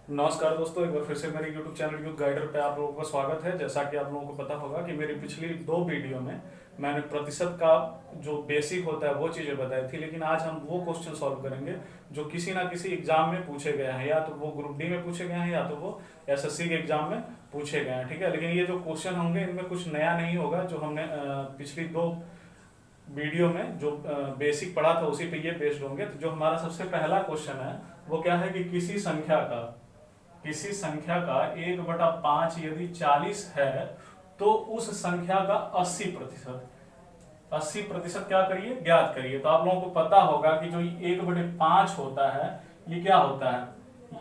नमस्कार दोस्तों, एक बार फिर से मेरे YouTube चैनल यूथ गाइडर पे आप लोगों का स्वागत है। जैसा कि आप लोगों को पता होगा कि मेरी पिछली 2 वीडियो में मैंने प्रतिशत का जो बेसिक होता है वो चीज़ें बताई थी, लेकिन आज हम वो क्वेश्चन सॉल्व करेंगे जो किसी ना किसी एग्जाम में पूछे गए हैं, या तो वो ग्रुप डी में पूछे गए हैं या तो वो एसएससी के एग्जाम में पूछे गए हैं। ठीक है, लेकिन ये जो क्वेश्चन होंगे इनमें कुछ नया नहीं होगा। जो हमने पिछली 2 वीडियो में जो बेसिक पढ़ा था उसी पे ये बेस्ड होंगे। तो जो हमारा सबसे पहला क्वेश्चन है वो क्या है कि किसी संख्या का 1/5 यदि 40 है तो उस संख्या का 80% क्या करिए, ज्ञात करिए। तो आप लोगों को पता होगा कि जो 1/5 होता है ये क्या होता है,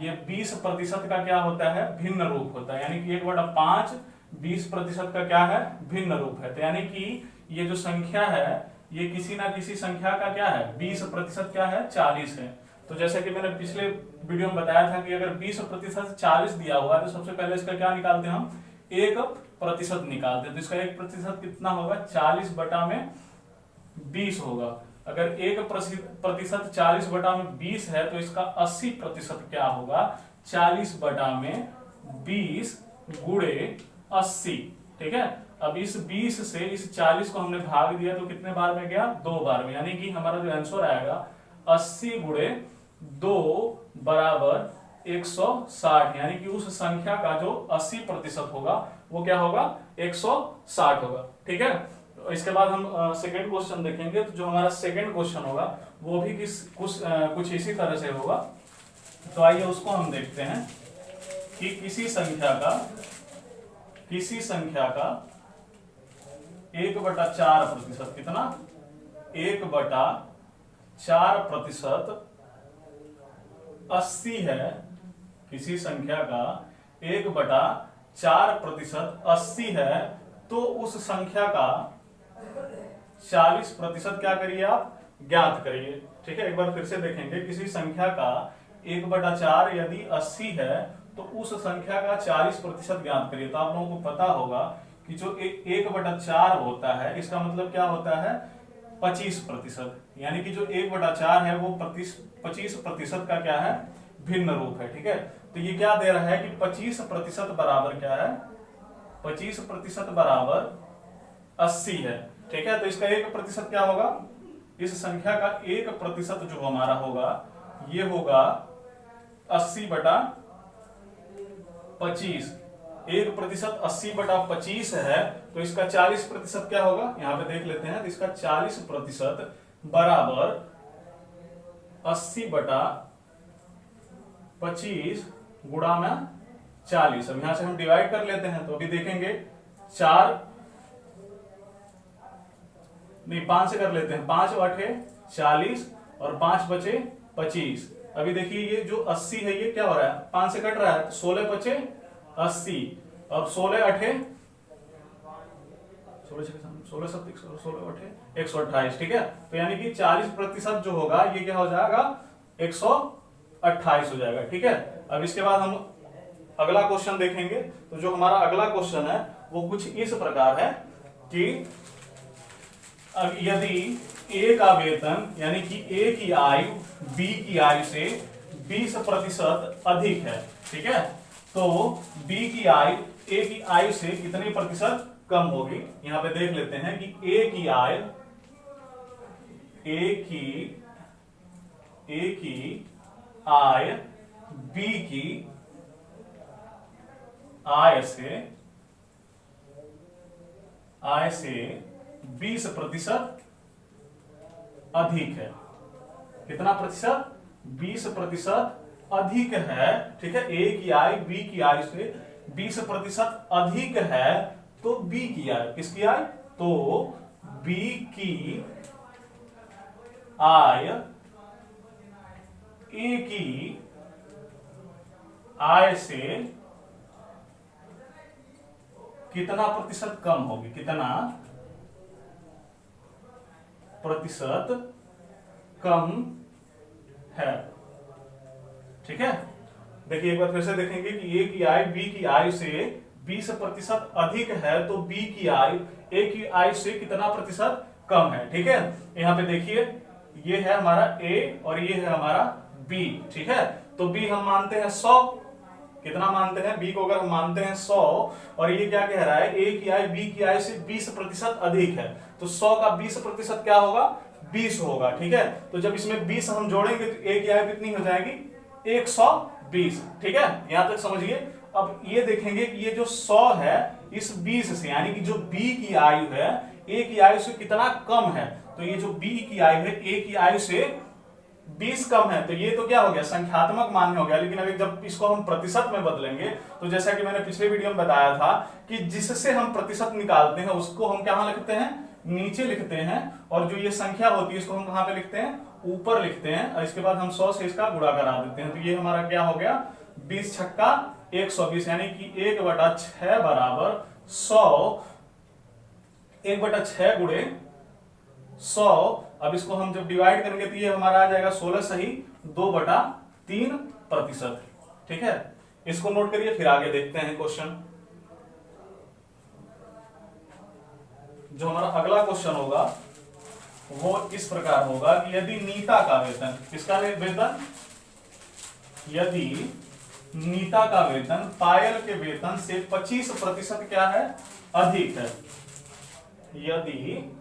ये 20% का क्या होता है, भिन्न रूप होता है। यानी कि 1/5 20% का क्या है, भिन्न रूप है। तो यानी कि ये जो संख्या है ये किसी ना किसी संख्या का क्या है, 20% क्या है, 40 है। तो जैसे कि मैंने पिछले वीडियो में बताया था कि अगर 20% 40 दिया हुआ है तो सबसे पहले इसका क्या निकालते हैं, हम 1% निकालते हैं। तो इसका 1% कितना होगा, 40/20 होगा। अगर 1% 40/20 है तो इसका 80% क्या होगा, 40/20 गुणे 80। ठीक है, अब इस 20 से इस 40 को हमने भाग दिया तो कितने बार में गया, 2 बार में। यानी कि हमारा जो आंसर आएगा 80 गुणे 2 बराबर 160। यानी कि उस संख्या का जो 80% होगा वो क्या होगा, 160 होगा। ठीक है, तो इसके बाद हम सेकंड क्वेश्चन देखेंगे। तो जो हमारा सेकंड क्वेश्चन होगा वो भी कुछ इसी तरह से होगा। तो आइए उसको हम देखते हैं कि किसी संख्या का 1/4 कितना, 1/4% 80 है। किसी संख्या का 1/4% 80 है तो उस संख्या का 40% क्या करिए, आप ज्ञात करिए। ठीक है, एक बार फिर से देखेंगे। किसी संख्या का 1/4 यदि 80 है तो उस संख्या का 40% ज्ञात करिए। तो आप लोगों को पता होगा कि जो 1/4 होता है इसका मतलब क्या होता है, 25%। यानी कि जो 1/4 है वो 25% का क्या है, भिन्न रूप है। ठीक है, तो ये क्या दे रहा है कि 25% बराबर क्या है, 25% बराबर 80 है। ठीक है, तो इसका 1% क्या होगा, इस संख्या का 1% जो हमारा होगा ये होगा 80/25। 1% 80/25 है तो इसका 40% क्या होगा, यहां पे देख लेते हैं। तो इसका 40% बराबर 80/25 गुणा में 40। अब यहां से हम डिवाइड कर लेते हैं। तो अभी देखेंगे 5 से कर लेते हैं। 5 8 40 और 5 बचे 25। अभी देखिए ये जो 80 है ये क्या हो रहा है, 5 से कट रहा है, 16 बचे 80 और 16 8 128। ठीक है, तो यानी कि 40% जो होगा ये क्या हो जाएगा, 128 हो जाएगा। ठीक है, अब इसके बाद हम अगला क्वेश्चन देखेंगे। तो जो हमारा अगला क्वेश्चन है वो कुछ इस प्रकार है कि अब यदि ए का वेतन यानी कि ए की आयु बी की आयु से 20% अधिक है। ठीक है, तो बी की आयु ए की आयु से कितने प्रतिशत कम होगी। यहां पे देख लेते हैं कि ए की आय बी की आय से 20% अधिक है। कितना प्रतिशत, 20% अधिक है। ठीक है, ए की आय बी की आय से 20% अधिक है तो बी की आय, किसकी आय, तो बी की आय ए की आय से कितना प्रतिशत कम होगी, कितना प्रतिशत कम है। ठीक है, देखिए एक बार फिर से देखेंगे कि ए की आय बी की आय से 20% अधिक है तो बी की आय ए की आय से कितना प्रतिशत कम है। ठीक है, यहां पे देखिए ये है हमारा ए और ये है हमारा बी। ठीक है, तो बी हम मानते हैं 100 कितना मानते हैं, बी को अगर हम मानते हैं 100 और ये क्या कह रहा है, ए की आय बी की आय से 20% अधिक है, तो 100 का 20% क्या होगा, 20 होगा। ठीक है, तो जब इसमें 20 हम जोड़ेंगे तो ए की आय कितनी हो जाएगी, 120। ठीक है, यहां तक समझिए। अब ये देखेंगे कि ये जो 100 है इस 20 से, यानी कि जो बी की आयु है ए की आयु से कितना कम है, तो ये जो बी की आयु है ए की आयु से 20 कम है, तो ये तो क्या हो गया, संख्यात्मक मान हो गया। लेकिन अगर जब इसको हम प्रतिशत में बदलेंगे, तो जैसा कि मैंने पिछले वीडियो में बताया था कि जिससे हम प्रतिशत निकालते हैं उसको हम कहां लिखते हैं, नीचे लिखते हैं, और जो ये संख्या होती है इसको हम कहां पे लिखते हैं, ऊपर लिखते हैं, और इसके बाद हम 100 से इसका गुणा करा देते हैं। तो ये हमारा क्या हो गया, 20 छक्का 120, यानी कि 1/6 बराबर 100, 1/6 गुणे 100। अब इसको हम जब डिवाइड करेंगे तो ये हमारा आ जाएगा 16 सही 2/3%। ठीक है, इसको नोट करिए, फिर आगे देखते हैं क्वेश्चन। जो हमारा अगला क्वेश्चन होगा वो इस प्रकार होगा कि यदि नीता का वेतन, किसका वेतन, यदि नीता का वेतन पायल के वेतन से 25% क्या है, अधिक है, यदि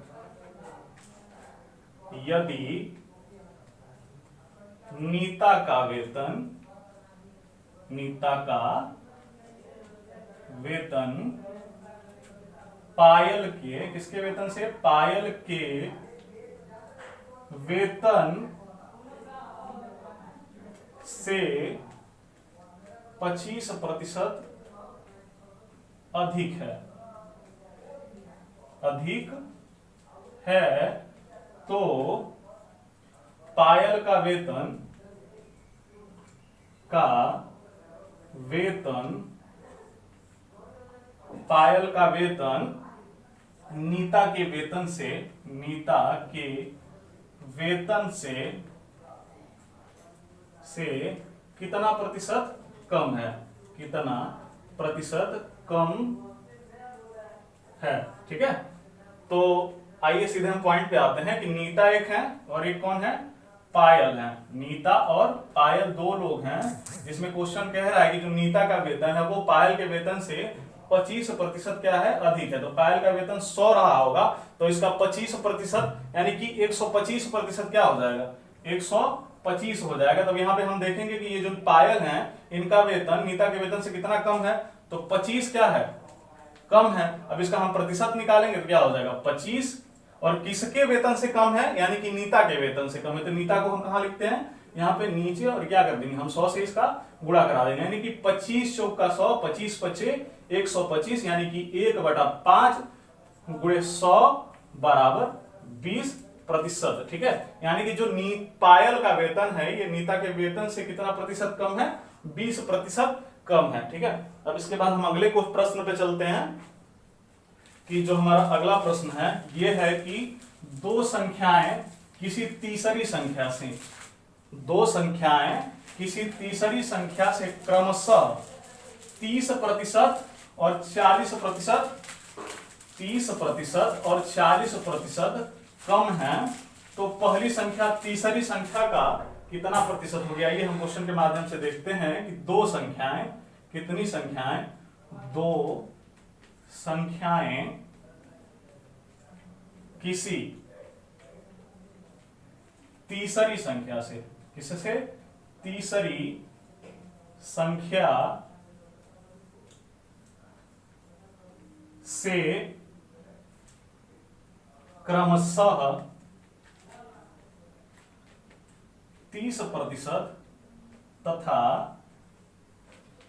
नीता का वेतन पायल के, किसके वेतन से, पायल के वेतन से 25% अधिक है, तो पायल का वेतन नीता के वेतन से कितना प्रतिशत कम है, ठीक है। तो आइए सीधे हम पॉइंट पे आते हैं कि नीता एक है और एक कौन है, पायल है। नीता और पायल दो लोग हैं, जिसमें क्वेश्चन कह रहा है कि जो नीता का वेतन है वो पायल के वेतन से 25% क्या है, अधिक है। तो पायल का वेतन 100 रहा होगा, तो इसका 25% यानी कि 125% क्या हो जाएगा, 125 हो जाएगा। तो यहाँ पे हम देखेंगे कि ये जो पायल है इनका वेतन नीता के वेतन से कितना कम है, तो 25 क्या है, कम है। अब इसका हम प्रतिशत निकालेंगे तो क्या हो जाएगा, 25, और किसके वेतन से कम है, यानी कि नीता के वेतन से कम है। तो नीता को हम कहां लिखते हैं, यहाँ पे नीचे, और क्या कर देंगे हम 100 से इसका गुणा करा देंगे, यानी कि 25 चौक का 100, 25 पचे 125, यानी कि 1/5 गुणे 100 बराबर 20%। ठीक है, यानी कि जो पायल का वेतन है ये नीता के वेतन से कितना प्रतिशत कम है, 20% कम है। ठीक है, अब इसके बाद हम अगले को प्रश्न पे चलते हैं कि जो हमारा अगला प्रश्न है ये है कि दो संख्याएं किसी तीसरी संख्या से क्रमशः 30% और 40% कम है, तो पहली संख्या तीसरी संख्या का कितना प्रतिशत हो गया। ये हम क्वेश्चन के माध्यम से देखते हैं कि दो संख्याएं, कितनी संख्याएं, दो संख्याएं किसी तीसरी संख्या से, किससे, तीसरी संख्या से क्रमशः 30% तथा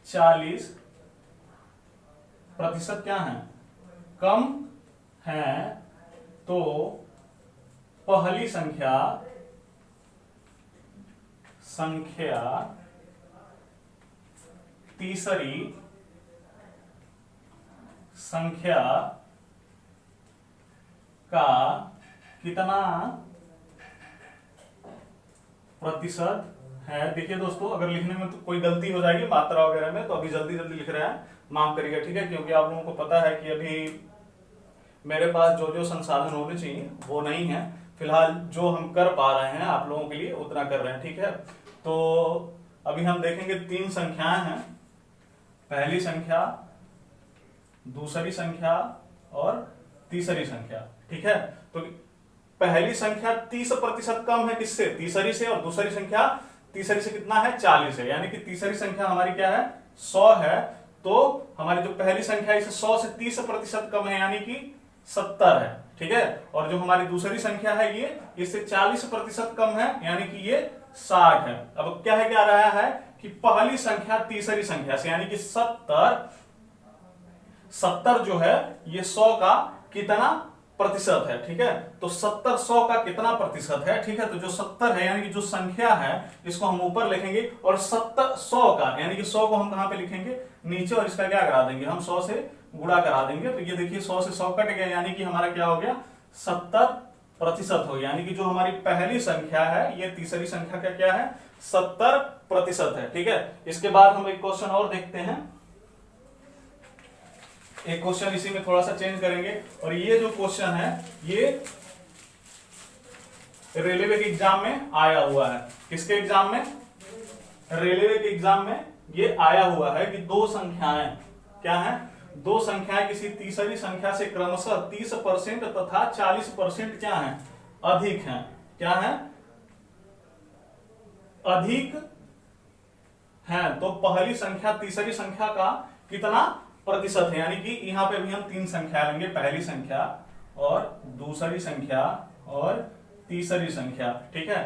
40% क्या है, कम है, तो पहली संख्या तीसरी संख्या का कितना प्रतिशत है। देखिए दोस्तों, अगर लिखने में तो कोई गलती हो जाएगी मात्रा वगैरह में, तो अभी जल्दी जल्दी लिख रहे हैं, माफ करिएगा। ठीक है, क्योंकि आप लोगों को पता है कि अभी मेरे पास जो जो संसाधन होने चाहिए वो नहीं है। फिलहाल जो हम कर पा रहे हैं आप लोगों के लिए उतना कर रहे हैं। ठीक है, तो अभी हम देखेंगे तीन संख्याएं हैं, पहली संख्या, दूसरी संख्या और तीसरी संख्या। ठीक है, तो पहली संख्या 30% कम है किससे? तीसरी से, और दूसरी संख्या तीसरी से कितना है? 40 है। यानी कि तीसरी संख्या हमारी क्या है? 100 है। तो हमारी जो पहली संख्या है इसे 100 से 30% कम है, यानी कि 70 है। ठीक है, और जो हमारी दूसरी संख्या है ये इससे 40% कम है, यानी कि ये 60 है। अब क्या है, क्या रहा है कि पहली संख्या तीसरी संख्या से, यानी कि 70 जो है ये 100 का कितना प्रतिशत है? ठीक है, तो 70 100 का कितना प्रतिशत है? ठीक है, तो जो 70 है यानी कि जो संख्या है इसको हम ऊपर लिखेंगे, और 70 100 का यानी कि 100 को हम कहां पे लिखेंगे? नीचे, और इसका क्या करा देंगे? हम 100 से गुणा करा देंगे। तो ये देखिए 100 से 100 कट गया, यानी कि हमारा क्या हो गया? 70% हो गया। यानी कि जो हमारी पहली संख्या है ये तीसरी संख्या का क्या है? 70% है। ठीक है, इसके बाद हम एक क्वेश्चन और देखते हैं। एक क्वेश्चन इसी में थोड़ा सा चेंज करेंगे, और ये जो क्वेश्चन है ये रेलवे के एग्जाम में आया हुआ है। किसके एग्जाम में? रेलवे के एग्जाम में ये आया हुआ है कि दो संख्याएं क्या है? दो संख्याएं किसी तीसरी संख्या से क्रमशः 30% तथा 40% क्या है? अधिक हैं। क्या है? अधिक है। तो पहली संख्या तीसरी संख्या का कितना प्रतिशत है? यानी कि यहां पे भी हम तीन संख्या लेंगे, पहली संख्या और दूसरी संख्या और तीसरी संख्या। ठीक है।